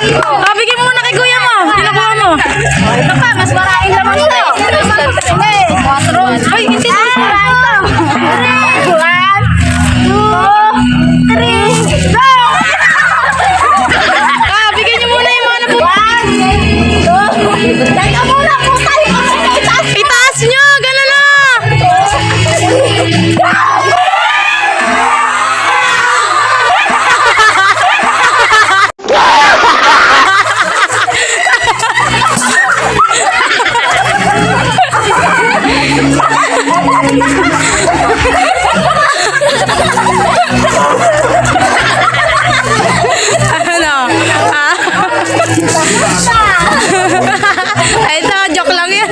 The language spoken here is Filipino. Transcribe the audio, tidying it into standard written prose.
Bigyan mo muna kay kuya mo. Kinukuha mo. Ito pa, mas maraming laman ito. Ay, hindi ito. Bigyan niyo muna yung mga nabubuhay. Itaas nyo, gano'n na. Ano? Ay, ito, joke lang yan.